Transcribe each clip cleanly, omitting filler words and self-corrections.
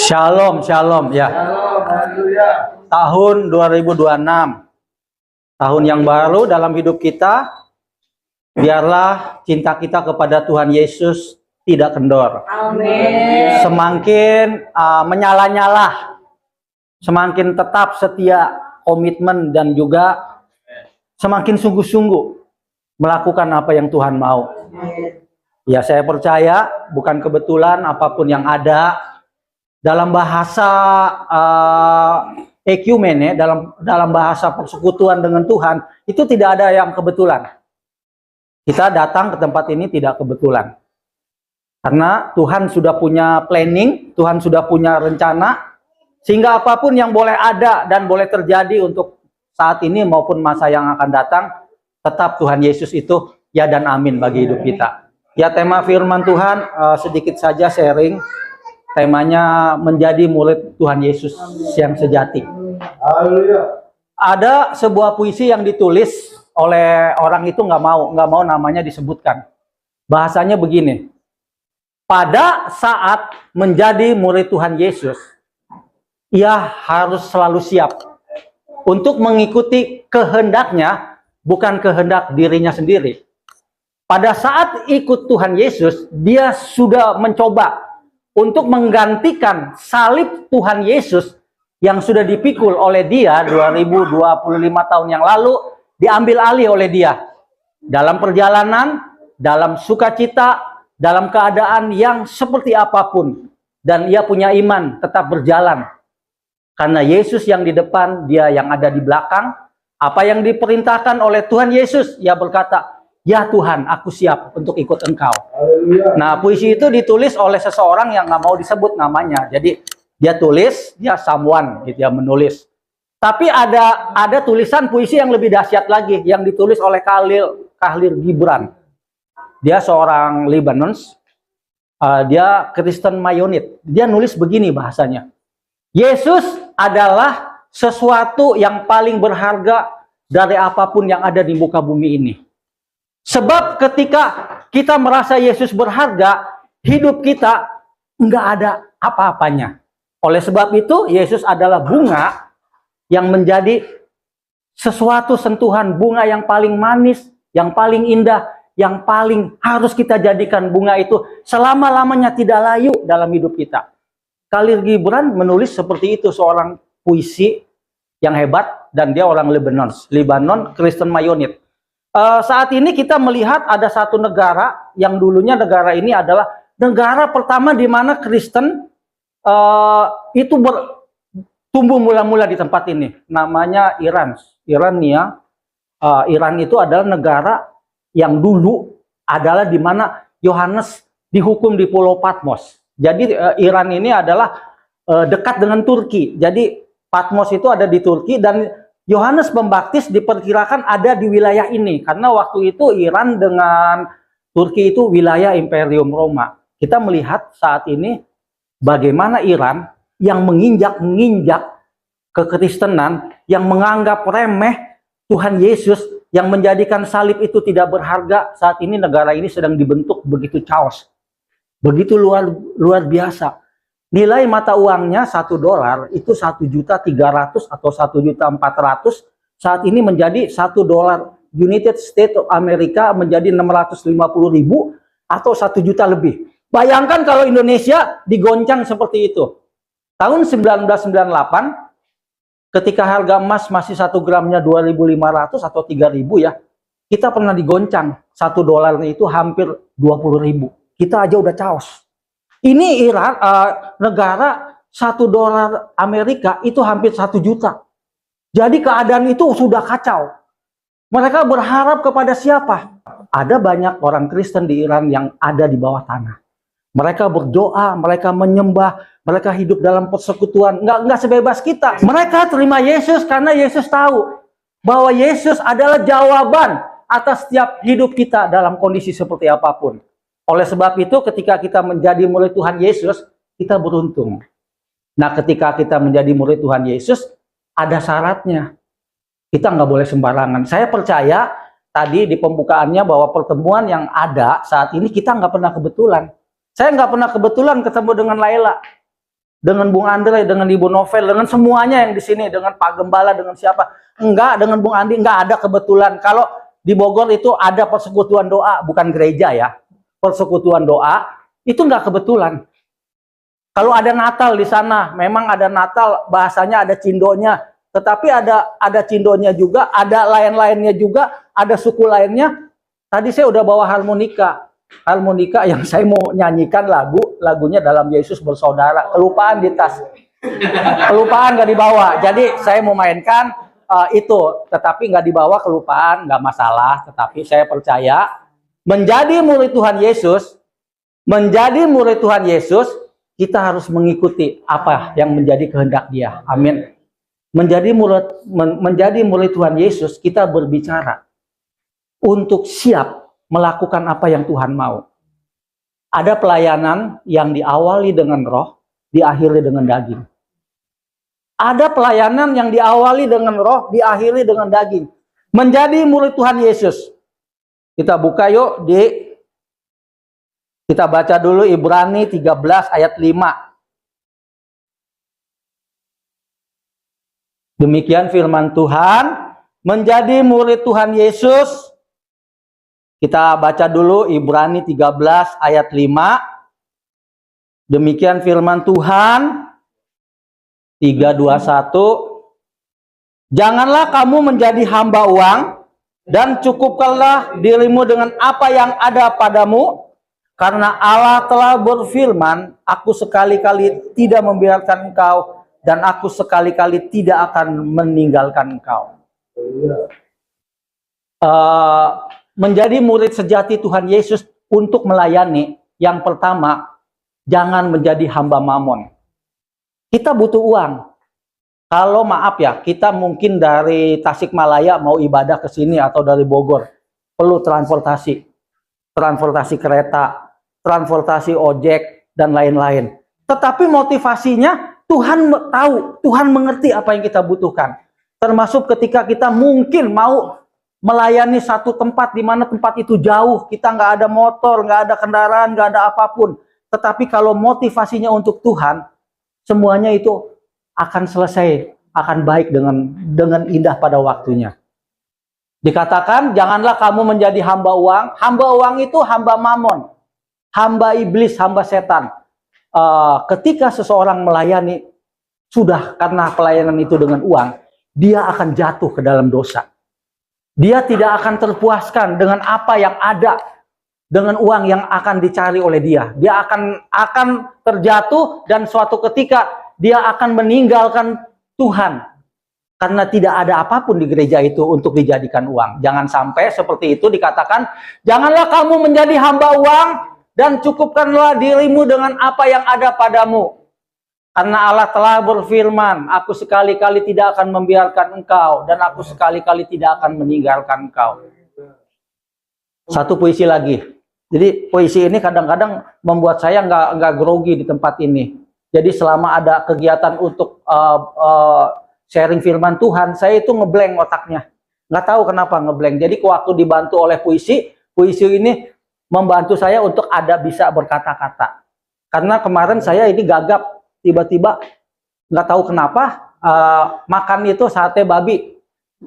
Shalom, shalom ya. Shalom, haleluya. Tahun 2026, tahun yang baru dalam hidup kita. Biarlah cinta kita kepada Tuhan Yesus tidak kendor. Amin. Semakin menyala-nyala, semakin tetap setia, komitmen, dan juga semakin sungguh-sungguh melakukan apa yang Tuhan mau. Ya, saya percaya bukan kebetulan apapun yang ada dalam bahasa ekumene, dalam bahasa persekutuan dengan Tuhan, itu tidak ada yang kebetulan. Kita datang ke tempat ini tidak kebetulan. Karena Tuhan sudah punya planning, Tuhan sudah punya rencana, sehingga apapun yang boleh ada dan boleh terjadi untuk saat ini maupun masa yang akan datang, tetap Tuhan Yesus itu ya dan amin bagi hidup kita. Ya, tema firman Tuhan sedikit saja sharing. Temanya menjadi murid Tuhan Yesus yang sejati. Haleluya. Ada sebuah puisi yang ditulis oleh orang itu nggak mau namanya disebutkan. Bahasanya begini: pada saat menjadi murid Tuhan Yesus, ia harus selalu siap untuk mengikuti kehendaknya, bukan kehendak dirinya sendiri. Pada saat ikut Tuhan Yesus, dia sudah mencoba untuk menggantikan salib Tuhan Yesus yang sudah dipikul oleh dia 2025 tahun yang lalu, diambil alih oleh dia. Dalam perjalanan, dalam sukacita, dalam keadaan yang seperti apapun. Dan ia punya iman tetap berjalan. Karena Yesus yang di depan, dia yang ada di belakang. Apa yang diperintahkan oleh Tuhan Yesus, ia berkata, "Ya Tuhan, aku siap untuk ikut Engkau." Haleluya. Nah, puisi itu ditulis oleh seseorang yang nggak mau disebut namanya. Jadi dia tulis, dia someone gitu ya, menulis. Tapi ada tulisan puisi yang lebih dahsyat lagi yang ditulis oleh Khalil Gibran. Dia seorang Lebanese. Dia Kristen Maronit. Dia nulis begini bahasanya: Yesus adalah sesuatu yang paling berharga dari apapun yang ada di muka bumi ini. Sebab ketika kita merasa Yesus berharga, hidup kita nggak ada apa-apanya. Oleh sebab itu, Yesus adalah bunga yang menjadi sesuatu sentuhan, bunga yang paling manis, yang paling indah, yang paling harus kita jadikan bunga itu selama-lamanya tidak layu dalam hidup kita. Khalil Gibran menulis seperti itu, seorang puisi yang hebat, dan dia orang Lebanon, Kristen Maronit. Saat ini kita melihat ada satu negara yang dulunya negara ini adalah negara pertama di mana Kristen itu tumbuh mula-mula di tempat ini. Namanya Iran. Iran itu adalah negara yang dulu adalah di mana Yohanes dihukum di Pulau Patmos. Jadi Iran ini adalah dekat dengan Turki. Jadi Patmos itu ada di Turki, dan Yohanes Pembaptis diperkirakan ada di wilayah ini. Karena waktu itu Iran dengan Turki itu wilayah Imperium Roma. Kita melihat saat ini bagaimana Iran yang menginjak kekristenan, yang menganggap remeh Tuhan Yesus, yang menjadikan salib itu tidak berharga. Saat ini negara ini sedang dibentuk begitu chaos, begitu luar biasa. Nilai mata uangnya $1 itu 1.300.000 atau 1.400.000. Saat ini menjadi $1 United States of America menjadi 650.000 atau 1 juta lebih. Bayangkan kalau Indonesia digoncang seperti itu. Tahun 1998, ketika harga emas masih 1 gramnya 2.500 atau 3.000 ya, kita pernah digoncang. $1 itu hampir 20.000. Kita aja udah chaos. Ini Iran, negara $1 Amerika itu hampir 1 juta. Jadi keadaan itu sudah kacau. Mereka berharap kepada siapa? Ada banyak orang Kristen di Iran yang ada di bawah tanah. Mereka berdoa, mereka menyembah, mereka hidup dalam persekutuan. Nggak sebebas kita. Mereka terima Yesus karena Yesus tahu bahwa Yesus adalah jawaban atas setiap hidup kita dalam kondisi seperti apapun. Oleh sebab itu, ketika kita menjadi murid Tuhan Yesus, kita beruntung. Nah, ketika kita menjadi murid Tuhan Yesus, ada syaratnya. Kita nggak boleh sembarangan. Saya percaya tadi di pembukaannya bahwa pertemuan yang ada saat ini kita nggak pernah kebetulan. Saya nggak pernah kebetulan ketemu dengan Laila. dengan Bung Andre, dengan Ibu Novel, dengan semuanya yang di sini, dengan Pak Gembala, dengan siapa. Enggak, dengan Bung Andi, enggak ada kebetulan. Kalau di Bogor itu ada persekutuan doa, bukan gereja ya. Persekutuan doa, itu enggak kebetulan. Kalau ada Natal di sana, memang ada Natal, bahasanya ada cindonya. Tetapi ada cindonya juga, ada lain-lainnya juga, ada suku lainnya. Tadi saya udah bawa harmonika. Harmonika yang saya mau nyanyikan lagunya Dalam Yesus Bersaudara. Kelupaan di tas. Kelupaan nggak dibawa. Jadi saya mau mainkan itu. Tetapi nggak dibawa, kelupaan, nggak masalah. Tetapi saya percaya menjadi murid Tuhan Yesus, kita harus mengikuti apa yang menjadi kehendak Dia. Amin. Menjadi murid Tuhan Yesus, kita berbicara untuk siap melakukan apa yang Tuhan mau. Ada pelayanan yang diawali dengan roh, diakhiri dengan daging. Ada pelayanan yang diawali dengan roh, diakhiri dengan daging. Menjadi murid Tuhan Yesus. Kita buka yuk kita baca dulu Ibrani 13 ayat 5. Demikian firman Tuhan, menjadi murid Tuhan Yesus. Kita baca dulu Ibrani 13 ayat 5. Demikian firman Tuhan, 3:21. Janganlah kamu menjadi hamba uang, dan cukupkanlah dirimu dengan apa yang ada padamu, karena Allah telah berfirman, aku sekali-kali tidak membiarkan engkau, dan aku sekali-kali tidak akan meninggalkan engkau. Menjadi murid sejati Tuhan Yesus untuk melayani, yang pertama, jangan menjadi hamba mamon. Kita butuh uang. Kalau maaf ya, kita mungkin dari Tasikmalaya mau ibadah ke sini atau dari Bogor, perlu transportasi. Transportasi kereta, transportasi ojek, dan lain-lain. Tetapi motivasinya, Tuhan tahu, Tuhan mengerti apa yang kita butuhkan. Termasuk ketika kita mungkin mau melayani satu tempat di mana tempat itu jauh, kita nggak ada motor, nggak ada kendaraan, nggak ada apapun. Tetapi kalau motivasinya untuk Tuhan, semuanya itu akan selesai, akan baik dengan indah pada waktunya. Dikatakan, janganlah kamu menjadi hamba uang. Hamba uang itu hamba mamon, hamba iblis, hamba setan. Ketika seseorang melayani, sudah karena pelayanan itu dengan uang, dia akan jatuh ke dalam dosa. Dia tidak akan terpuaskan dengan apa yang ada, dengan uang yang akan dicari oleh dia. Dia akan terjatuh, dan suatu ketika dia akan meninggalkan Tuhan. Karena tidak ada apapun di gereja itu untuk dijadikan uang. Jangan sampai seperti itu dikatakan, janganlah kamu menjadi hamba uang, dan cukupkanlah dirimu dengan apa yang ada padamu. Karena Allah telah berfirman, aku sekali-kali tidak akan membiarkan engkau, dan aku sekali-kali tidak akan meninggalkan engkau. Satu puisi lagi. Jadi puisi ini kadang-kadang membuat saya nggak grogi di tempat ini. Jadi selama ada kegiatan untuk sharing firman Tuhan, saya itu ngeblank otaknya. Nggak tahu kenapa ngeblank. Jadi waktu dibantu oleh puisi ini membantu saya untuk bisa berkata-kata. Karena kemarin saya ini gagap, tiba-tiba nggak tahu kenapa makan itu sate babi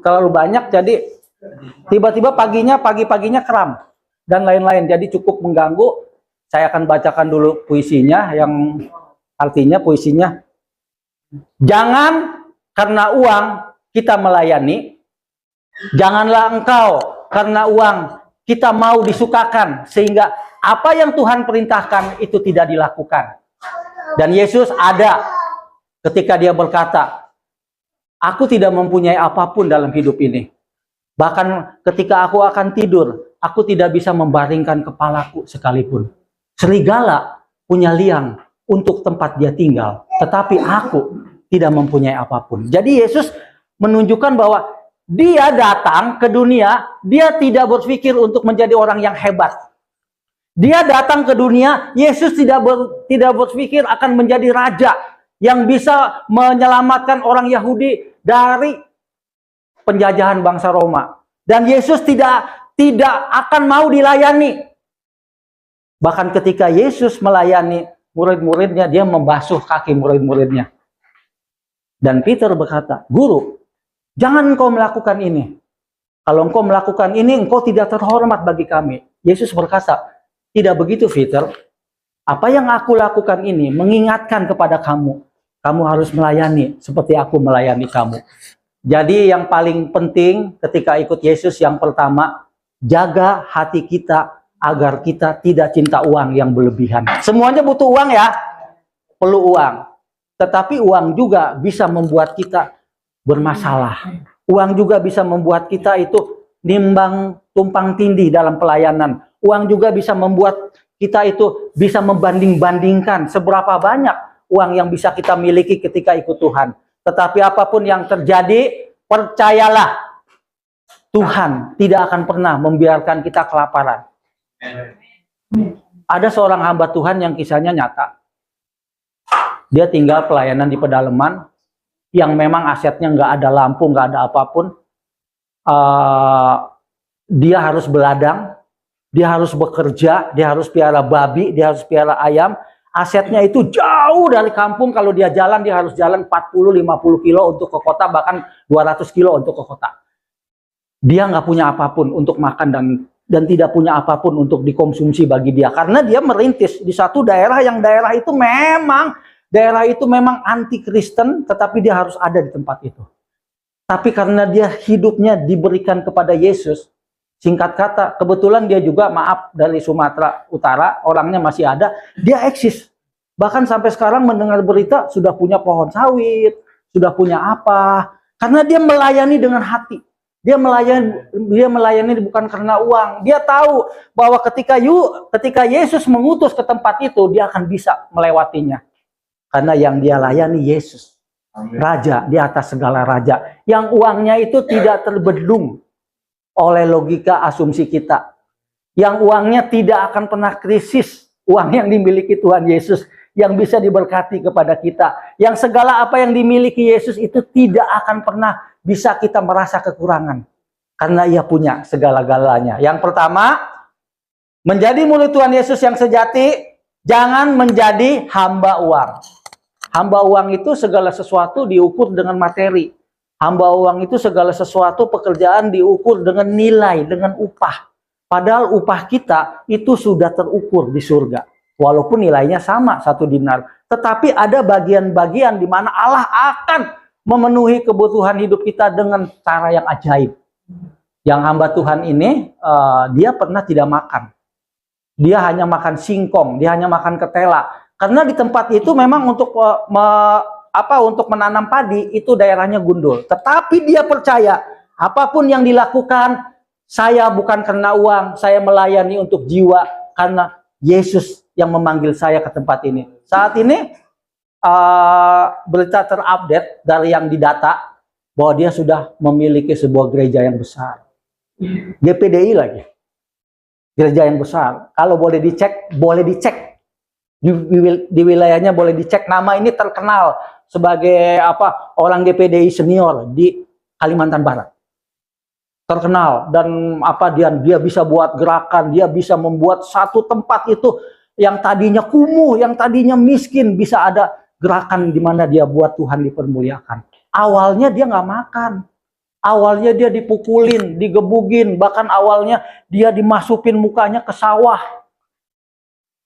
terlalu banyak, jadi tiba-tiba pagi-paginya kram dan lain-lain, jadi cukup mengganggu. Saya akan bacakan dulu puisinya, yang artinya puisinya, jangan karena uang kita melayani, janganlah engkau karena uang kita mau disukakan, sehingga apa yang Tuhan perintahkan itu tidak dilakukan. Dan Yesus ada ketika dia berkata, aku tidak mempunyai apapun dalam hidup ini. Bahkan ketika aku akan tidur, aku tidak bisa membaringkan kepalaku sekalipun. Serigala punya liang untuk tempat dia tinggal, tetapi aku tidak mempunyai apapun. Jadi Yesus menunjukkan bahwa dia datang ke dunia, dia tidak berpikir untuk menjadi orang yang hebat. Dia datang ke dunia, Yesus tidak berpikir akan menjadi raja yang bisa menyelamatkan orang Yahudi dari penjajahan bangsa Roma. Dan Yesus tidak akan mau dilayani. Bahkan ketika Yesus melayani murid-muridnya, dia membasuh kaki murid-muridnya. Dan Peter berkata, "Guru, jangan engkau melakukan ini. Kalau engkau melakukan ini, engkau tidak terhormat bagi kami." Yesus berkata, "Tidak begitu, Peter. Apa yang aku lakukan ini mengingatkan kepada kamu. Kamu harus melayani seperti aku melayani kamu." Jadi yang paling penting ketika ikut Yesus, yang pertama, jaga hati kita agar kita tidak cinta uang yang berlebihan. Semuanya butuh uang ya, perlu uang. Tetapi uang juga bisa membuat kita bermasalah. Uang juga bisa membuat kita itu nimbang tumpang tindih dalam pelayanan. Uang juga bisa membuat kita itu bisa membanding-bandingkan seberapa banyak uang yang bisa kita miliki ketika ikut Tuhan. Tetapi apapun yang terjadi, percayalah, Tuhan tidak akan pernah membiarkan kita kelaparan. Ada seorang hamba Tuhan yang kisahnya nyata. Dia tinggal pelayanan di pedalaman yang memang asetnya nggak ada lampu, nggak ada apapun. Dia harus beladang, dia harus bekerja, dia harus piara babi, dia harus piara ayam. Asetnya itu jauh dari kampung. Kalau dia jalan, dia harus jalan 40-50 kilo untuk ke kota, bahkan 200 kilo untuk ke kota. Dia nggak punya apapun untuk makan dan tidak punya apapun untuk dikonsumsi bagi dia. Karena dia merintis di satu daerah yang daerah itu memang anti-Kristen, tetapi dia harus ada di tempat itu. Tapi karena dia hidupnya diberikan kepada Yesus, singkat kata, kebetulan dia juga dari Sumatera Utara, orangnya masih ada, dia eksis. Bahkan sampai sekarang mendengar berita, sudah punya pohon sawit, sudah punya apa, karena dia melayani dengan hati. Dia melayani bukan karena uang. Dia tahu bahwa ketika Yesus mengutus ke tempat itu, dia akan bisa melewatinya. Karena yang dia layani Yesus, Raja di atas segala raja. Yang uangnya itu tidak terbendung oleh logika asumsi kita. Yang uangnya tidak akan pernah krisis. Uang yang dimiliki Tuhan Yesus yang bisa diberkati kepada kita. Yang segala apa yang dimiliki Yesus itu tidak akan pernah bisa kita merasa kekurangan. Karena ia punya segala-galanya. Yang pertama, menjadi murid Tuhan Yesus yang sejati, jangan menjadi hamba uang. Hamba uang itu segala sesuatu diukur dengan materi. Hamba uang itu segala sesuatu pekerjaan diukur dengan nilai, dengan upah. Padahal upah kita itu sudah terukur di surga. Walaupun nilainya sama 1 dinar. Tetapi ada bagian-bagian di mana Allah akan memenuhi kebutuhan hidup kita dengan cara yang ajaib. Yang hamba Tuhan ini, dia pernah tidak makan. Dia hanya makan singkong, dia hanya makan ketela. Karena di tempat itu memang untuk menanam padi, itu daerahnya gundul. Tetapi dia percaya, apapun yang dilakukan, saya bukan karena uang, saya melayani untuk jiwa, karena Yesus yang memanggil saya ke tempat ini. Saat ini, berita terupdate dari yang didata bahwa dia sudah memiliki sebuah gereja yang besar, GPDI lagi, gereja yang besar. Kalau boleh dicek di wilayahnya, boleh dicek. Nama ini terkenal sebagai orang GPDI senior di Kalimantan Barat, terkenal. Dan dia bisa buat gerakan, dia bisa membuat satu tempat itu yang tadinya kumuh, yang tadinya miskin, bisa ada gerakan di mana dia buat Tuhan dipermuliakan. Awalnya dia nggak makan. Awalnya dia dipukulin, digebugin. Bahkan awalnya dia dimasukin mukanya ke sawah.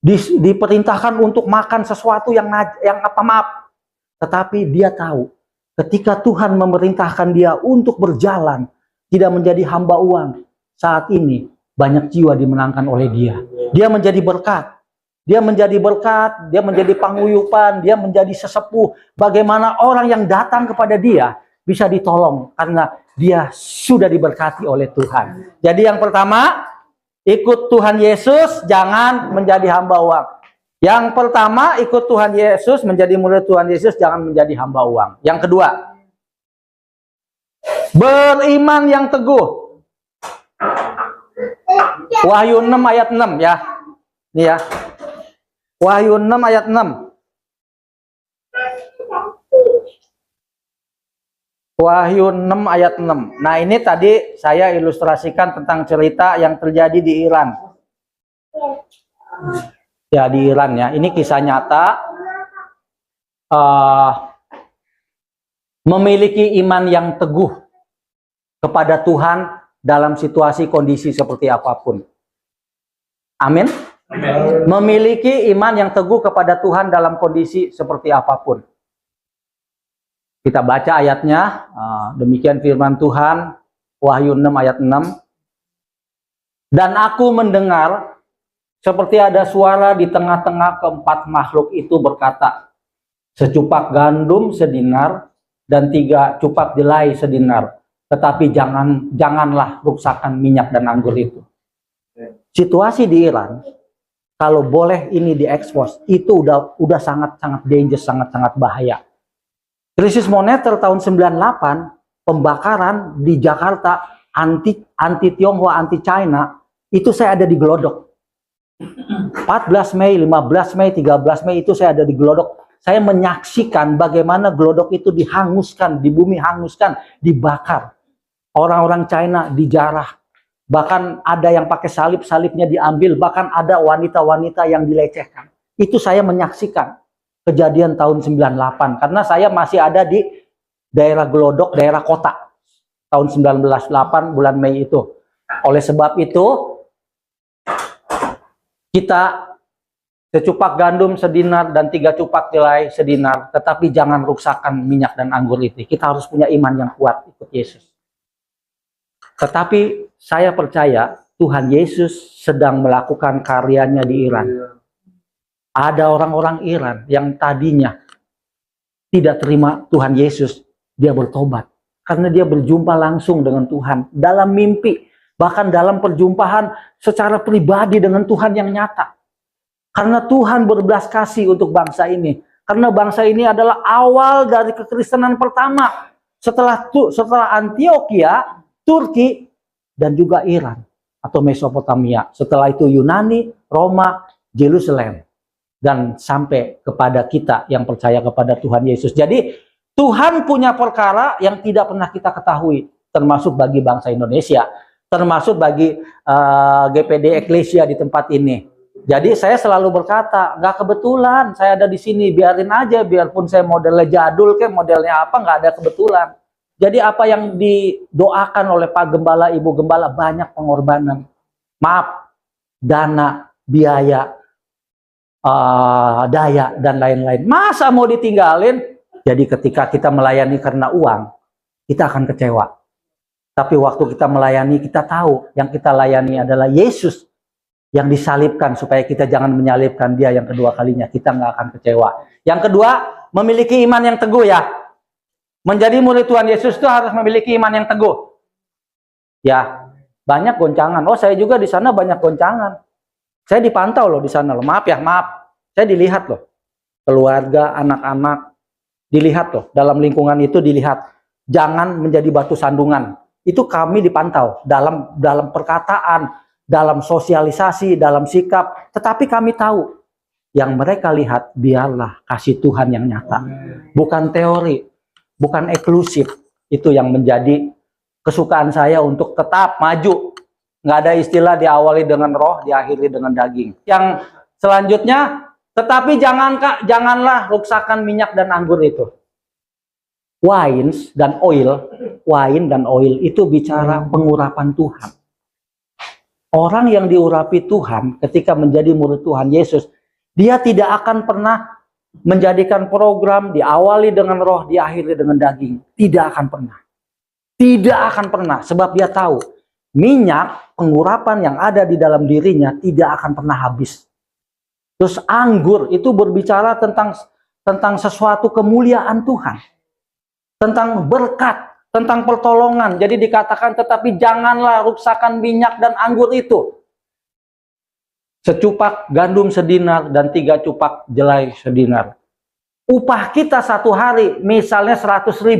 Diperintahkan untuk makan sesuatu yang maaf. Tetapi dia tahu, ketika Tuhan memerintahkan dia untuk berjalan, tidak menjadi hamba uang, saat ini banyak jiwa dimenangkan oleh dia. Dia menjadi berkat. Dia menjadi berkat, dia menjadi panguyupan, dia menjadi sesepuh. Bagaimana orang yang datang kepada dia bisa ditolong karena dia sudah diberkati oleh Tuhan. Jadi yang pertama, ikut Tuhan Yesus, jangan menjadi hamba uang. Yang pertama, ikut Tuhan Yesus, menjadi murid Tuhan Yesus, jangan menjadi hamba uang. Yang kedua, beriman yang teguh. Wahyu 6 ayat 6 ya. Ini ya. Wahyu 6 ayat 6. Wahyu 6 ayat 6. Nah, ini tadi saya ilustrasikan tentang cerita yang terjadi di Iran. ya di Iran ya. Ini kisah nyata. Memiliki iman yang teguh kepada Tuhan dalam situasi kondisi seperti apapun. Amin. Amin. Memiliki iman yang teguh kepada Tuhan dalam kondisi seperti apapun. Kita baca ayatnya. Demikian firman Tuhan, Wahyu 6 ayat 6. Dan aku mendengar seperti ada suara di tengah-tengah keempat makhluk itu berkata, secupak gandum sedinar dan 3 cupak jelai sedinar, tetapi janganlah ruksakan minyak dan anggur itu. Situasi di Iran, kalau boleh ini diekspos, itu udah sangat-sangat dangerous, sangat-sangat bahaya. Krisis moneter tahun 98, pembakaran di Jakarta, anti Tionghoa, anti China, itu saya ada di Glodok. 14 Mei, 15 Mei, 13 Mei itu saya ada di Glodok. Saya menyaksikan bagaimana Glodok itu dihanguskan, di bumi hanguskan, dibakar. Orang-orang China dijarah. Bahkan ada yang pakai salib-salibnya diambil. Bahkan ada wanita-wanita yang dilecehkan. Itu saya menyaksikan kejadian tahun 98. Karena saya masih ada di daerah Glodok, daerah kota. Tahun 1908 bulan Mei itu. Oleh sebab itu, kita secupak gandum sedinar dan 3 cupak jelai sedinar, tetapi jangan ruksakan minyak dan anggur itu. Kita harus punya iman yang kuat ikut Yesus. Tetapi saya percaya Tuhan Yesus sedang melakukan karyanya di Iran. Ada orang-orang Iran yang tadinya tidak terima Tuhan Yesus, dia bertobat. Karena dia berjumpa langsung dengan Tuhan dalam mimpi, bahkan dalam perjumpaan secara pribadi dengan Tuhan yang nyata. Karena Tuhan berbelas kasih untuk bangsa ini. Karena bangsa ini adalah awal dari kekristenan pertama. Setelah Antioquia, Turki, dan juga Iran atau Mesopotamia. Setelah itu Yunani, Roma, Yerusalem. Dan sampai kepada kita yang percaya kepada Tuhan Yesus. Jadi Tuhan punya perkara yang tidak pernah kita ketahui. Termasuk bagi bangsa Indonesia. Termasuk bagi GPD Eklesia di tempat ini. Jadi saya selalu berkata, nggak kebetulan saya ada di sini, biarin aja, biarpun saya modelnya jadul, kayak modelnya apa, nggak ada kebetulan. Jadi apa yang didoakan oleh Pak Gembala, Ibu Gembala, banyak pengorbanan. Maaf, dana, biaya, daya, dan lain-lain. Masa mau ditinggalin? Jadi ketika kita melayani karena uang, kita akan kecewa. Tapi waktu kita melayani, kita tahu yang kita layani adalah Yesus yang disalibkan supaya kita jangan menyalibkan dia yang kedua kalinya. Kita nggak akan kecewa. Yang kedua, memiliki iman yang teguh ya. Menjadi murid Tuhan Yesus itu harus memiliki iman yang teguh. Ya, banyak goncangan. Oh, saya juga di sana banyak goncangan. Saya dipantau loh di sana loh. Maaf ya, maaf. Saya dilihat loh. Keluarga, anak-anak, dilihat loh. Dalam lingkungan itu dilihat. Jangan menjadi batu sandungan. Itu kami dipantau dalam perkataan, dalam sosialisasi, dalam sikap. Tetapi kami tahu yang mereka lihat biarlah kasih Tuhan yang nyata. Bukan teori, bukan eksklusif. Itu yang menjadi kesukaan saya untuk tetap maju. Nggak ada istilah diawali dengan roh, diakhiri dengan daging. Yang selanjutnya, tetapi janganlah ruksakan minyak dan anggur itu. Wine dan oil itu bicara pengurapan Tuhan. Orang yang diurapi Tuhan ketika menjadi murid Tuhan Yesus, dia tidak akan pernah menjadikan program diawali dengan roh, diakhiri dengan daging. Tidak akan pernah. Tidak akan pernah, sebab dia tahu minyak, pengurapan yang ada di dalam dirinya tidak akan pernah habis. Terus anggur itu berbicara tentang sesuatu kemuliaan Tuhan. Tentang berkat, tentang pertolongan. Jadi dikatakan, tetapi janganlah ruksakan minyak dan anggur itu. Secupak gandum sedinar dan 3 cupak jelai sedinar. Upah kita satu hari, misalnya 100.000,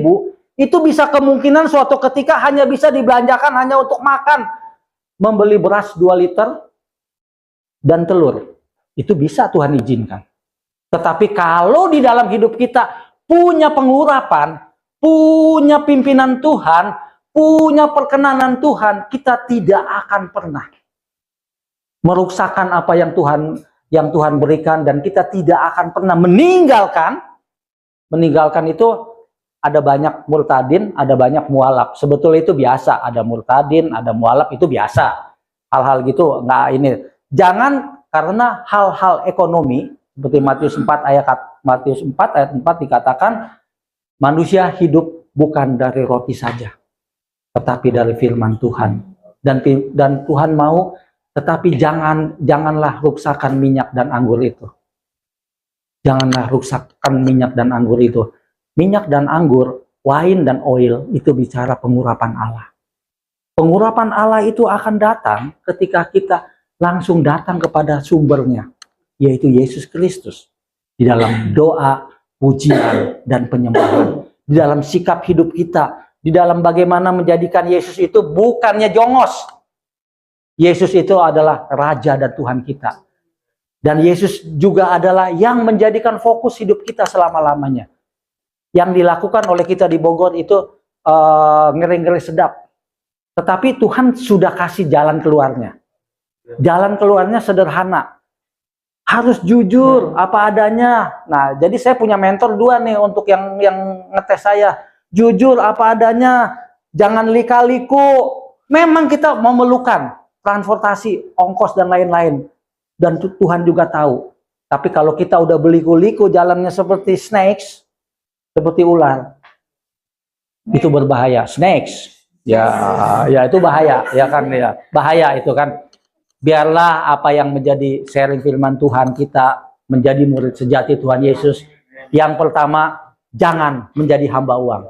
itu bisa kemungkinan suatu ketika hanya bisa dibelanjakan hanya untuk makan. Membeli beras 2 liter dan telur. Itu bisa Tuhan izinkan. Tetapi kalau di dalam hidup kita punya pengurapan, punya pimpinan Tuhan, punya perkenanan Tuhan, kita tidak akan pernah meruksakan apa yang Tuhan yang Tuhan berikan, dan kita tidak akan pernah meninggalkan itu. Ada banyak murtadin, ada banyak mualaf. Sebetulnya itu biasa, ada murtadin, ada mualaf, itu biasa. Hal-hal gitu nggak ini. Jangan karena hal-hal ekonomi seperti Matius 4 ayat 4 dikatakan manusia hidup bukan dari roti saja, tetapi dari firman Tuhan. Dan Tuhan mau, tetapi janganlah ruksakan minyak dan anggur itu. Janganlah ruksakan minyak dan anggur itu. Minyak dan anggur, wine dan oil itu bicara pengurapan Allah. Pengurapan Allah itu akan datang ketika kita langsung datang kepada sumbernya, yaitu Yesus Kristus. Di dalam doa, pujian, dan penyembahan. Di dalam sikap hidup kita. Di dalam bagaimana menjadikan Yesus itu bukannya jongos. Yesus itu adalah Raja dan Tuhan kita. Dan Yesus juga adalah yang menjadikan fokus hidup kita selama-lamanya. Yang dilakukan oleh kita di Bogor itu ngeri-ngeri sedap. Tetapi Tuhan sudah kasih jalan keluarnya. Jalan keluarnya sederhana. Harus jujur apa adanya. Nah, jadi saya punya mentor 2 nih untuk yang ngetes saya. Jujur apa adanya. Jangan lika-liku. Memang kita memerlukan transportasi, ongkos dan lain-lain. Dan Tuhan juga tahu. Tapi kalau kita udah beliku-liku jalannya seperti snakes, seperti ular, itu berbahaya. Snakes, ya itu bahaya, ya kan, ya bahaya itu kan. Biarlah apa yang menjadi sharing firman Tuhan kita menjadi murid sejati Tuhan Yesus. Yang pertama, jangan menjadi hamba uang.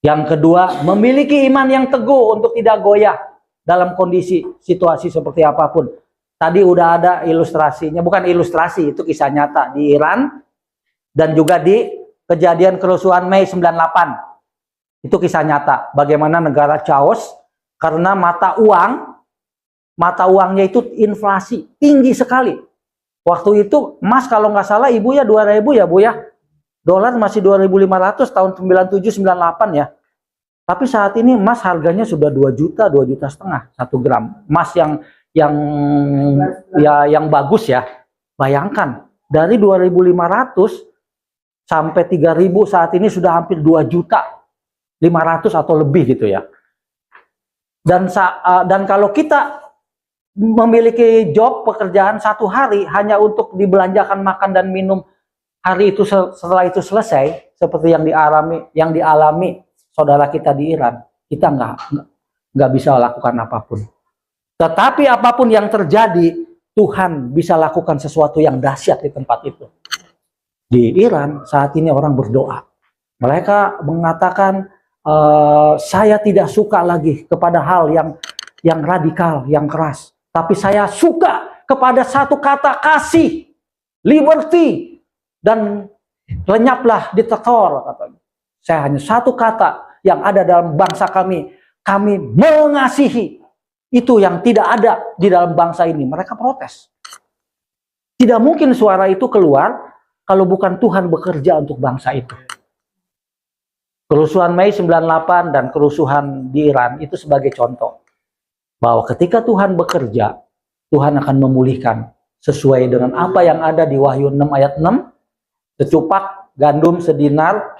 Yang kedua, memiliki iman yang teguh untuk tidak goyah dalam kondisi situasi seperti apapun. Tadi udah ada ilustrasinya, bukan ilustrasi, itu kisah nyata di Iran dan juga di kejadian kerusuhan Mei 98. Itu kisah nyata. Bagaimana negara chaos karena mata uangnya itu inflasi tinggi sekali. Waktu itu emas kalau nggak salah ibu ya 2000 ya Bu ya. Dolar masih 2.500 tahun 97 98 ya. Tapi saat ini emas harganya sudah 2 juta, 2 juta setengah 1 gram. Emas yang bagus ya. Bayangkan dari 2.500 sampai 3.000 saat ini sudah hampir 2 juta 500 atau lebih gitu ya. Dan kalau kita memiliki job pekerjaan 1 hari hanya untuk dibelanjakan makan dan minum hari itu, setelah itu selesai seperti yang dialami saudara kita di Iran, kita nggak bisa lakukan apapun. Tetapi apapun yang terjadi, Tuhan bisa lakukan sesuatu yang dahsyat di tempat itu. Di Iran saat ini orang berdoa. Mereka mengatakan, saya tidak suka lagi kepada hal yang radikal, yang keras. Tapi saya suka kepada satu kata kasih, liberty, dan lenyaplah diktator. Katanya. Saya hanya satu kata yang ada dalam bangsa kami mengasihi. Itu yang tidak ada di dalam bangsa ini. Mereka protes. Tidak mungkin suara itu keluar kalau bukan Tuhan bekerja untuk bangsa itu. Kerusuhan Mei 98 dan kerusuhan di Iran itu sebagai contoh. Bahwa ketika Tuhan bekerja, Tuhan akan memulihkan sesuai dengan apa yang ada di Wahyu 6 ayat 6. Secupak gandum sedinar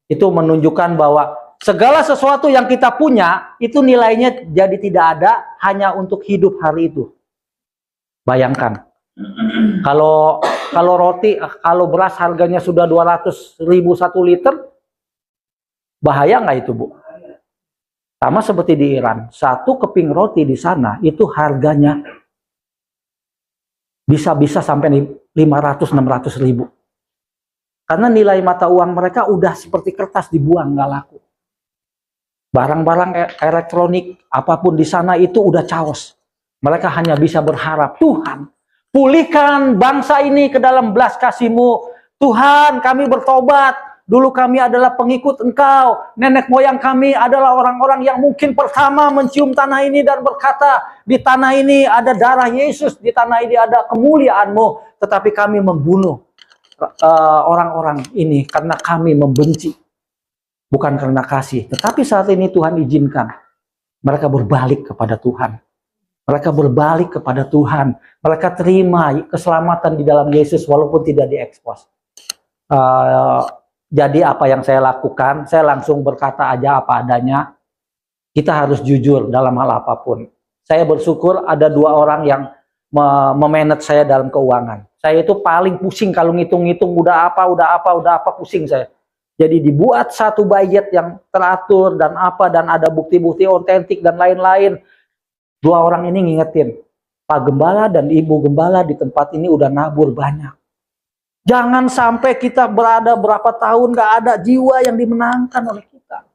itu menunjukkan bahwa segala sesuatu yang kita punya itu nilainya jadi tidak ada hanya untuk hidup hari itu. Bayangkan. Kalau roti, kalau beras harganya sudah 200.000 1 liter, bahaya nggak itu Bu? Sama seperti di Iran, 1 keping roti di sana itu harganya bisa sampai 500-600 ribu. Karena nilai mata uang mereka udah seperti kertas dibuang, nggak laku. Barang-barang elektronik apapun di sana itu udah chaos. Mereka hanya bisa berharap, Tuhan, pulihkan bangsa ini ke dalam belas kasih-Mu. Tuhan, kami bertobat. Dulu kami adalah pengikut Engkau. Nenek moyang kami adalah orang-orang yang mungkin pertama mencium tanah ini dan berkata, di tanah ini ada darah Yesus, di tanah ini ada kemuliaan-Mu. Tetapi kami membunuh orang-orang ini karena kami membenci. Bukan karena kasih. Tetapi saat ini Tuhan izinkan mereka berbalik kepada Tuhan. Mereka berbalik kepada Tuhan. Mereka terima keselamatan di dalam Yesus walaupun tidak diekspos. Jadi apa yang saya lakukan, saya langsung berkata aja apa adanya. Kita harus jujur dalam hal apapun. Saya bersyukur ada 2 orang yang memanage saya dalam keuangan. Saya itu paling pusing kalau ngitung-ngitung udah apa pusing saya. Jadi dibuat satu budget yang teratur dan ada bukti-bukti otentik dan lain-lain. 2 orang ini ngingetin, Pak Gembala dan Ibu Gembala di tempat ini udah nabur banyak. Jangan sampai kita berada berapa tahun gak ada jiwa yang dimenangkan oleh kita.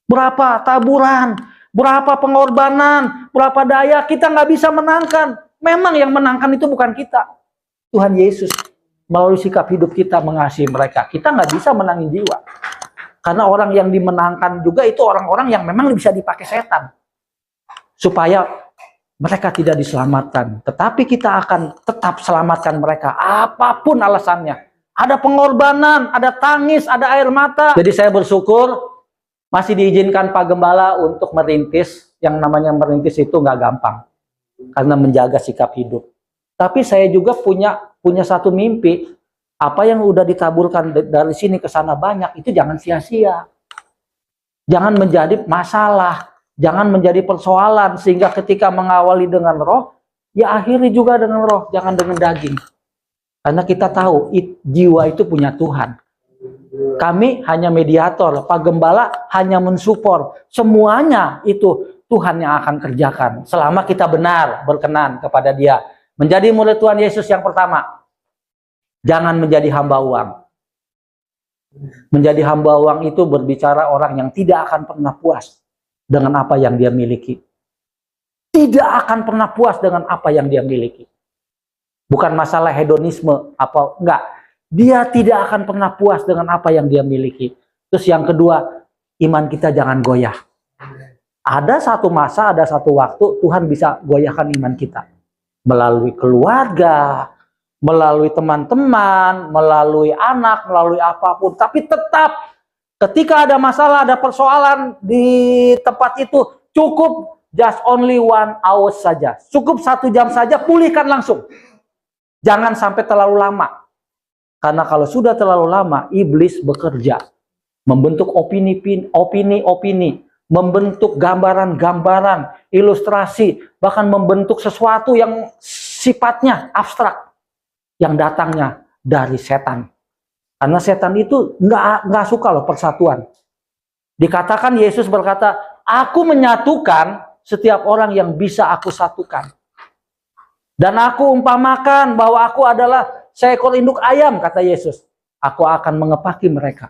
Berapa taburan, berapa pengorbanan, berapa daya kita nggak bisa menangkan. Memang yang menangkan itu bukan kita, Tuhan Yesus. Melalui sikap hidup kita mengasihi mereka, kita nggak bisa menangin jiwa. Karena orang yang dimenangkan juga itu orang-orang yang memang bisa dipakai setan supaya mereka tidak diselamatkan. Tetapi kita akan tetap selamatkan mereka apapun alasannya. Ada pengorbanan, ada tangis, ada air mata. Jadi saya bersyukur masih diizinkan Pak Gembala untuk merintis. Yang namanya merintis itu nggak gampang karena menjaga sikap hidup. Tapi saya juga punya satu mimpi. Apa yang udah ditaburkan dari sini ke sana banyak, itu jangan sia-sia. Jangan menjadi masalah, jangan menjadi persoalan sehingga ketika mengawali dengan roh, ya akhiri juga dengan roh, jangan dengan daging. Karena kita tahu jiwa itu punya Tuhan. Kami hanya mediator, Pak Gembala hanya mensupport. Semuanya itu Tuhan yang akan kerjakan. Selama kita benar berkenan kepada Dia. Menjadi murid Tuhan Yesus yang pertama. Jangan menjadi hamba uang. Menjadi hamba uang itu berbicara orang yang tidak akan pernah puas dengan apa yang dia miliki. Tidak akan pernah puas dengan apa yang dia miliki. Bukan masalah hedonisme, enggak. Dia tidak akan pernah puas dengan apa yang dia miliki. Terus yang kedua, iman kita jangan goyah. Ada satu masa, ada satu waktu Tuhan bisa goyahkan iman kita. Melalui keluarga, melalui teman-teman, melalui anak, melalui apapun. Tapi tetap ketika ada masalah, ada persoalan di tempat itu, cukup just only 1 hour saja. Cukup 1 jam saja, pulihkan langsung. Jangan sampai terlalu lama. Karena kalau sudah terlalu lama, iblis bekerja. Membentuk opini-opini, membentuk gambaran-gambaran, ilustrasi, bahkan membentuk sesuatu yang sifatnya abstrak. Yang datangnya dari setan. Karena setan itu nggak suka loh persatuan. Dikatakan Yesus berkata, aku menyatukan setiap orang yang bisa aku satukan. Dan aku umpamakan bahwa aku adalah seekor induk ayam, kata Yesus. Aku akan mengepaki mereka.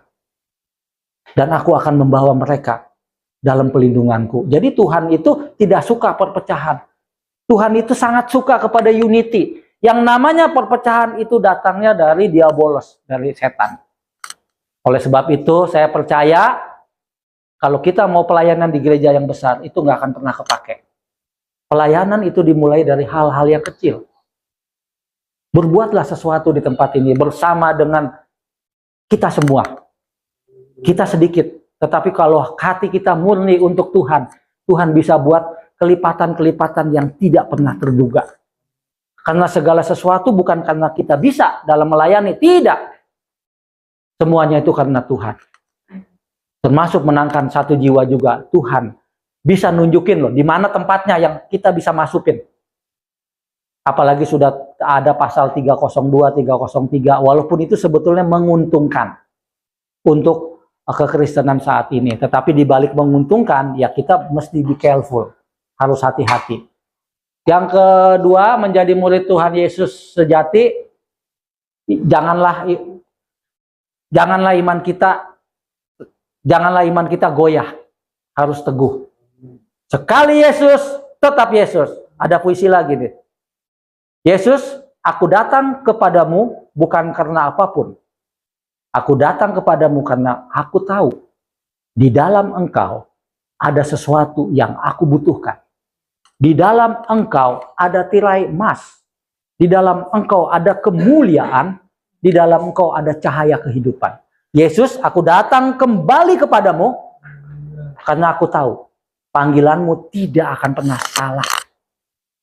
Dan aku akan membawa mereka dalam pelindunganku. Jadi Tuhan itu tidak suka perpecahan. Tuhan itu sangat suka kepada unity. Yang namanya perpecahan itu datangnya dari diabolos, dari setan. Oleh sebab itu saya percaya kalau kita mau pelayanan di gereja yang besar itu nggak akan pernah kepake. Pelayanan itu dimulai dari hal-hal yang kecil. Berbuatlah sesuatu di tempat ini bersama dengan kita semua. Kita sedikit, tetapi kalau hati kita murni untuk Tuhan, Tuhan bisa buat kelipatan-kelipatan yang tidak pernah terduga. Karena segala sesuatu bukan karena kita bisa dalam melayani, tidak. Semuanya itu karena Tuhan. Termasuk menangkan satu jiwa juga, Tuhan bisa nunjukin loh di mana tempatnya yang kita bisa masukin. Apalagi sudah ada pasal 302, 303, walaupun itu sebetulnya menguntungkan untuk kekristenan saat ini. Tetapi dibalik menguntungkan, ya kita mesti be careful, harus hati-hati. Yang kedua, menjadi murid Tuhan Yesus sejati, janganlah iman kita goyah, harus teguh. Sekali Yesus, tetap Yesus. Ada puisi lagi nih. Yesus, aku datang kepadamu bukan karena apapun. Aku datang kepadamu karena aku tahu di dalam Engkau ada sesuatu yang aku butuhkan. Di dalam Engkau ada tirai emas. Di dalam Engkau ada kemuliaan. Di dalam Engkau ada cahaya kehidupan. Yesus, aku datang kembali kepadamu karena aku tahu panggilanmu tidak akan pernah salah.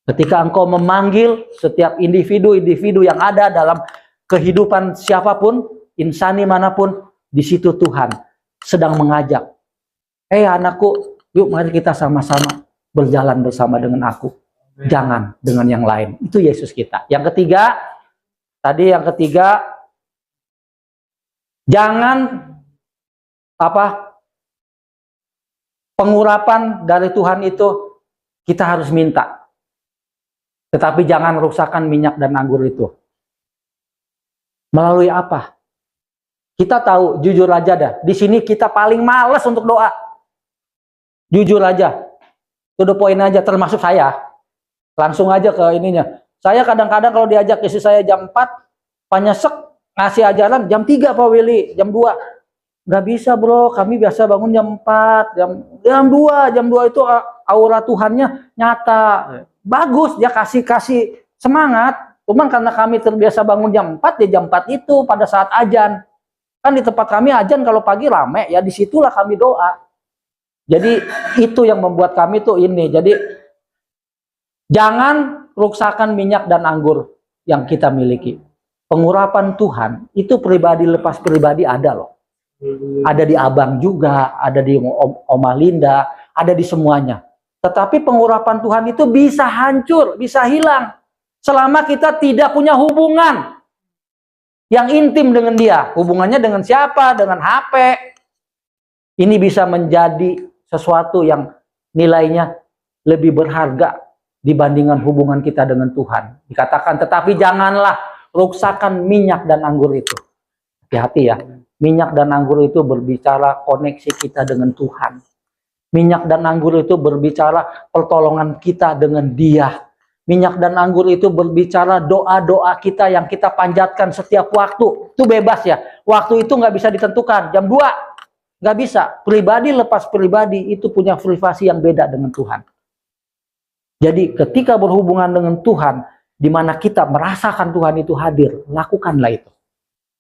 Ketika engkau memanggil setiap individu-individu yang ada dalam kehidupan siapapun, insani manapun, di situ Tuhan sedang mengajak. Anakku, yuk mari kita sama-sama berjalan bersama dengan aku. Jangan dengan yang lain. Itu Yesus kita. Yang ketiga, jangan pengurapan dari Tuhan itu kita harus minta. Tetapi jangan rusakkan minyak dan anggur itu. Melalui apa? Kita tahu, jujur aja dah. Di sini kita paling males untuk doa. Jujur aja. To the point aja, termasuk saya. Langsung aja ke ininya. Saya kadang-kadang kalau diajak istri saya jam 4, Pak Nyesek ngasih ajaran jam 3 Pak Willy, jam 2. Nggak bisa bro, kami biasa bangun jam 4, jam 2 itu aura Tuhannya nyata. Bagus, dia kasih semangat. Cuman karena kami terbiasa bangun jam 4, ya jam 4 itu pada saat ajan. Kan di tempat kami ajan kalau pagi rame, ya disitulah kami doa. Jadi itu yang membuat kami tuh ini. Jadi jangan rusakkan minyak dan anggur yang kita miliki. Pengurapan Tuhan itu pribadi lepas pribadi ada loh. Ada di abang juga, ada di Oma Linda, ada di semuanya. Tetapi pengurapan Tuhan itu bisa hancur, bisa hilang. Selama kita tidak punya hubungan yang intim dengan dia. Hubungannya dengan siapa? Dengan HP. Ini bisa menjadi sesuatu yang nilainya lebih berharga dibandingkan hubungan kita dengan Tuhan. Dikatakan, tetapi janganlah rusakkan minyak dan anggur itu. Hati-hati ya. Minyak dan anggur itu berbicara koneksi kita dengan Tuhan. Minyak dan anggur itu berbicara pertolongan kita dengan Dia. Minyak dan anggur itu berbicara doa-doa kita yang kita panjatkan setiap waktu. Itu bebas ya. Waktu itu nggak bisa ditentukan. Jam 2 nggak bisa. Pribadi lepas pribadi itu punya privasi yang beda dengan Tuhan. Jadi ketika berhubungan dengan Tuhan, di mana kita merasakan Tuhan itu hadir, lakukanlah itu.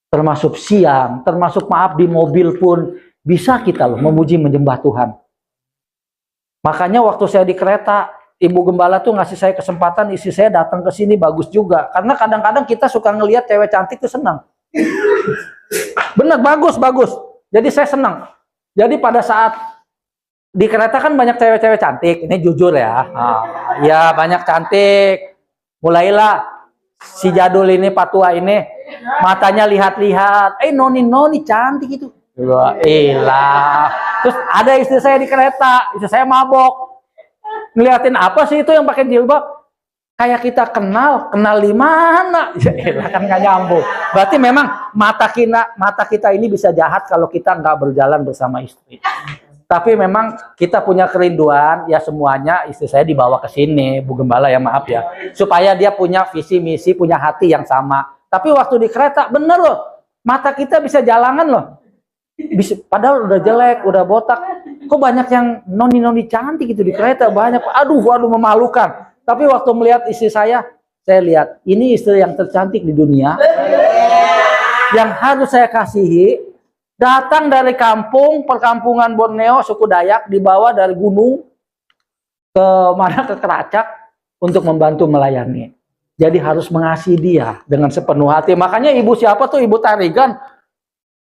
Termasuk siang, termasuk di mobil pun bisa kita loh memuji menyembah Tuhan. Makanya waktu saya di kereta, Ibu Gembala tuh ngasih saya kesempatan, istri saya datang ke sini, bagus juga. Karena kadang-kadang kita suka ngelihat cewek cantik tuh senang. Bener, bagus. Jadi saya senang. Jadi pada saat di kereta kan banyak cewek-cewek cantik, ini jujur ya. Ya banyak cantik. Mulailah si jadul ini, patua ini, matanya lihat-lihat. Noni cantik itu. Terus ada istri saya di kereta, istri saya mabok. Ngeliatin apa sih itu yang pakai jilbab? Kayak kita kenal di mana? Ya kan nggak nyambung. Berarti memang mata kita ini bisa jahat kalau kita nggak berjalan bersama istri. Tapi memang kita punya kerinduan, ya semuanya istri saya dibawa ke sini, Bu Gembala ya maaf ya, supaya dia punya visi misi, punya hati yang sama. Tapi waktu di kereta bener loh, mata kita bisa jalangan loh. Padahal udah jelek, udah botak. Kok banyak yang noni cantik gitu di kereta, banyak. Aduh memalukan. Tapi waktu melihat istri saya lihat ini istri yang tercantik di dunia, yang harus saya kasihi. Datang dari perkampungan Borneo, suku Dayak, dibawa dari gunung ke Keracak untuk membantu melayani. Jadi harus mengasihi dia dengan sepenuh hati. Makanya ibu siapa tuh, Ibu Tarigan,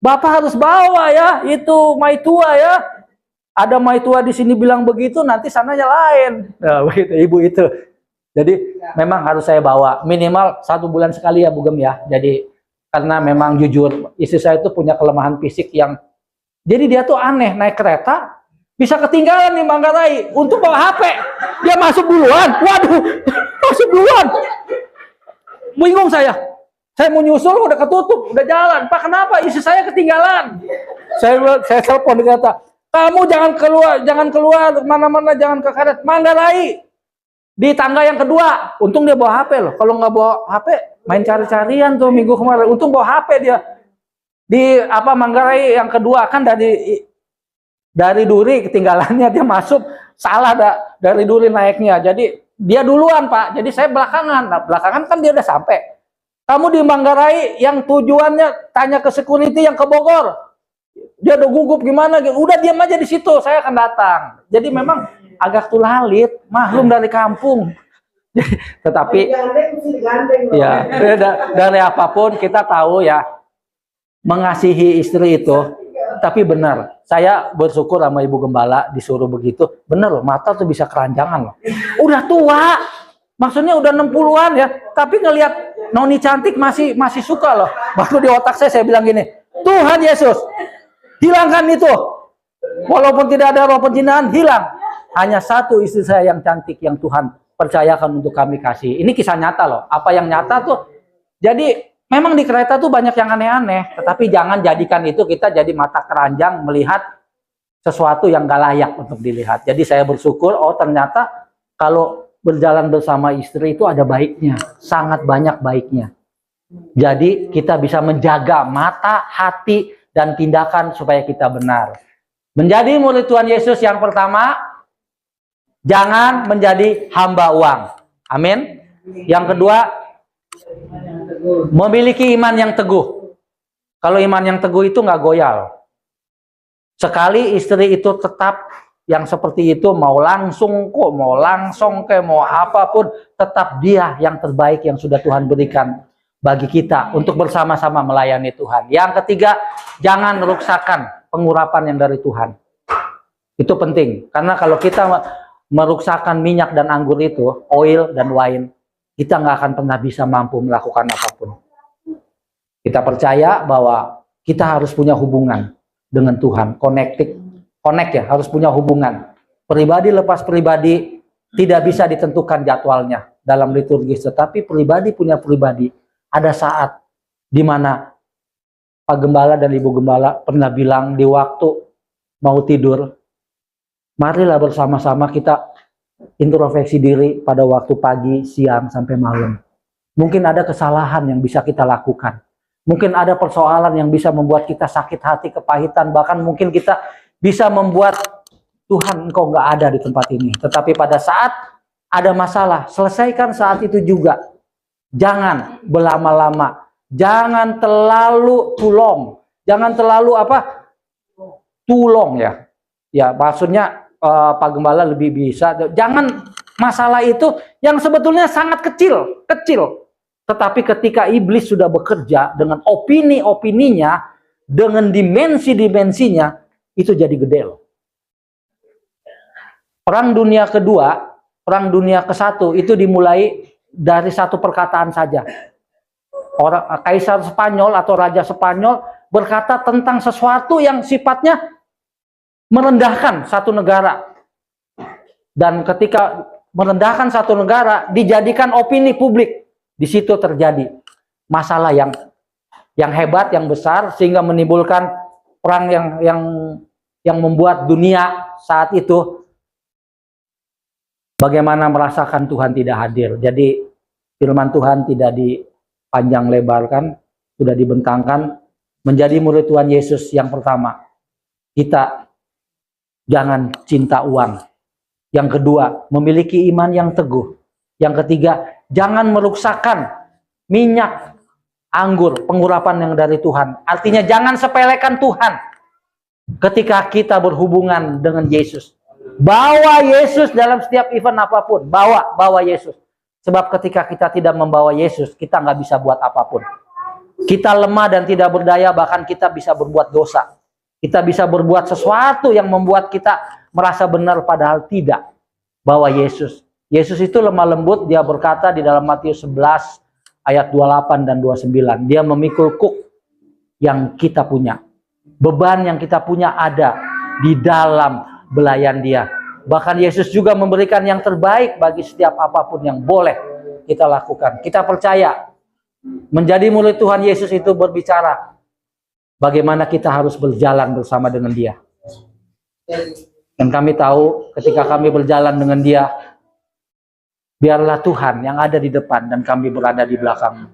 Bapak harus bawa ya, itu Maitua ya. Ada Maitua di sini bilang begitu, nanti sananya lain. Nah, begitu ibu itu. Jadi memang harus saya bawa minimal 1 bulan sekali ya Bu Gem ya. Jadi karena memang jujur istri saya itu punya kelemahan fisik yang, jadi dia tuh aneh, naik kereta bisa ketinggalan di Manggarai untuk bawa HP, dia masuk duluan. Waduh, masuk duluan. Bingung saya mau nyusul udah ketutup, udah jalan. Pak kenapa? Istri saya ketinggalan. Saya telepon, dia kata, kamu jangan keluar mana-mana, jangan ke karet, Manggarai di tangga yang kedua. Untung dia bawa HP loh. Kalau nggak bawa HP, main cari-carian tuh minggu kemarin. Untung bawa HP dia. Di Manggarai yang kedua kan dari Duri ketinggalannya, dia masuk salah dari Duri naiknya. Jadi dia duluan Pak. Jadi saya belakangan. Nah, belakangan kan dia udah sampai. Kamu di Manggarai yang tujuannya tanya ke security yang ke Bogor. Dia udah gugup gimana? Udah diam aja di situ. Saya akan datang. Jadi memang agak tulalit, maklum dari kampung. Tetapi ya dari apapun kita tahu ya, mengasihi istri itu. Tapi benar, saya bersyukur sama Ibu Gembala disuruh begitu. Bener loh, mata tuh bisa keranjangan loh. Udah tua, maksudnya udah 60-an ya. Tapi ngelihat Noni cantik masih suka loh. Baru di otak saya bilang gini, Tuhan Yesus, hilangkan itu. Walaupun tidak ada roh penjinaan, hilang. Hanya satu istri saya yang cantik yang Tuhan percayakan untuk kami kasih. Ini kisah nyata loh. Apa yang nyata tuh? Jadi memang di kereta tuh banyak yang aneh-aneh, tetapi jangan jadikan itu kita jadi mata keranjang melihat sesuatu yang gak layak untuk dilihat. Jadi saya bersyukur, oh ternyata kalau berjalan bersama istri itu ada baiknya, sangat banyak baiknya. Jadi kita bisa menjaga mata, hati, dan tindakan supaya kita benar. Menjadi murid Tuhan Yesus yang pertama, jangan menjadi hamba uang. Amin. Yang kedua, memiliki iman yang teguh. Kalau iman yang teguh itu nggak goyal. Sekali istri itu tetap yang seperti itu, mau langsung mau apapun, tetap dia yang terbaik yang sudah Tuhan berikan bagi kita untuk bersama-sama melayani Tuhan. Yang ketiga, jangan meruksakan pengurapan yang dari Tuhan. Itu penting, karena kalau kita meruksakan minyak dan anggur itu, oil dan wine, kita nggak akan pernah bisa mampu melakukan apapun. Kita percaya bahwa kita harus punya hubungan dengan Tuhan, connect ya, harus punya hubungan. Pribadi lepas pribadi tidak bisa ditentukan jadwalnya dalam liturgis, tetapi pribadi punya pribadi. Ada saat di mana Pak Gembala dan Ibu Gembala pernah bilang di waktu mau tidur, marilah bersama-sama kita introspeksi diri pada waktu pagi, siang, sampai malam. Mungkin ada kesalahan yang bisa kita lakukan. Mungkin ada persoalan yang bisa membuat kita sakit hati, kepahitan. Bahkan mungkin kita bisa membuat, Tuhan engkau nggak ada di tempat ini. Tetapi pada saat ada masalah, selesaikan saat itu juga. Jangan berlama-lama. Jangan terlalu tulong. Jangan terlalu tulong ya. Ya maksudnya, Pak Gembala lebih bisa. Jangan masalah itu yang sebetulnya sangat kecil. Tetapi ketika iblis sudah bekerja dengan opini-opininya, dengan dimensi-dimensinya, itu jadi gede loh. Perang dunia kedua, perang dunia ke-1 itu dimulai dari satu perkataan saja. Kaisar Spanyol atau Raja Spanyol berkata tentang sesuatu yang sifatnya merendahkan satu negara. Dan ketika merendahkan satu negara, dijadikan opini publik. Di situ terjadi masalah yang hebat, yang besar, sehingga menimbulkan perang yang membuat dunia saat itu bagaimana merasakan Tuhan tidak hadir. Jadi firman Tuhan tidak dipanjang lebarkan, sudah dibentangkan. Menjadi murid Tuhan Yesus yang pertama, kita jangan cinta uang. Yang kedua, memiliki iman yang teguh. Yang ketiga, jangan meruksakan minyak, anggur, pengurapan yang dari Tuhan. Artinya jangan sepelekan Tuhan ketika kita berhubungan dengan Yesus. Bawa Yesus dalam setiap event apapun. Bawa Yesus. Sebab ketika kita tidak membawa Yesus, kita nggak bisa buat apapun. Kita lemah dan tidak berdaya, bahkan kita bisa berbuat dosa. Kita bisa berbuat sesuatu yang membuat kita merasa benar padahal tidak. Bawa Yesus. Yesus itu lemah lembut, dia berkata di dalam Matius 11 ayat 28 dan 29. Dia memikul kuk yang kita punya. Beban yang kita punya ada di dalam belayan dia. Bahkan Yesus juga memberikan yang terbaik bagi setiap apapun yang boleh kita lakukan. Kita percaya menjadi murid Tuhan Yesus itu berbicara bagaimana kita harus berjalan bersama dengan dia. Dan kami tahu ketika kami berjalan dengan dia, biarlah Tuhan yang ada di depan dan kami berada di belakang.